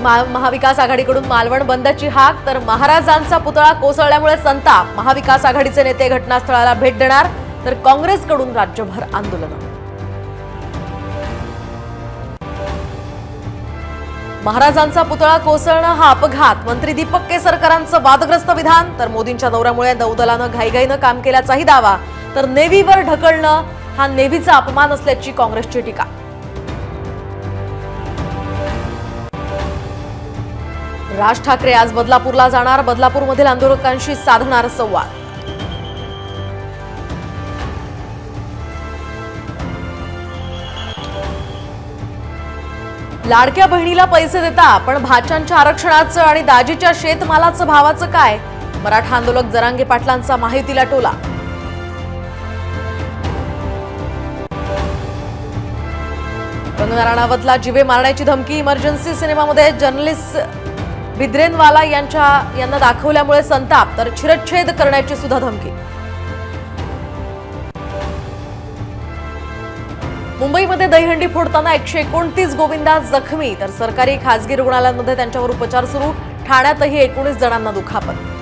महाविकास आघाडीकडून मालवण बंदची हाक, तर महाराजांचा पुतळा कोसळल्यामुळे संताप। महाविकास आघाडीचे नेते घटनास्थळाला भेट देणार, तर काँग्रेसकडून राज्यभर आंदोलन। महाराजांचा पुतळा कोसळणं हा अपघात, मंत्री दीपक केसरकरांचं वादग्रस्त विधान, तर मोदींच्या दौऱ्यामुळे नौदलानं घाईघाईनं काम केल्याचाही दावा, तर नेव्हीवर ढकलणं हा नेव्हीचा अपमान असल्याची काँग्रेसची टीका। राज ठाकरे आज बदलापूरला जाणार, बदलापूरमधील आंदोलकांशी साधणार संवाद। लाडक्या बहिणीला पैसे देता, पण भाच्यांच्या आरक्षणाचं आणि दाजीच्या शेतमालाचं भावाचं काय? मराठा आंदोलक जरांगे पाटलांचा महायुतीला टोला। कंगना राणावतला जीवे मारण्याची धमकी, इमर्जन्सी सिनेमामध्ये जर्नलिस्ट भिद्रेनवाला यांना दाखवल्यामुळे संताप, तर शिरच्छेद करण्याची सुद्धा धमकी। मुंबईमध्ये दहीहंडी फोडताना 129 गोविंदास जखमी, तर सरकारी खासगी रुग्णालयांमध्ये त्यांच्यावर उपचार सुरू। ठाण्यातही 19 जणांना दुखापत।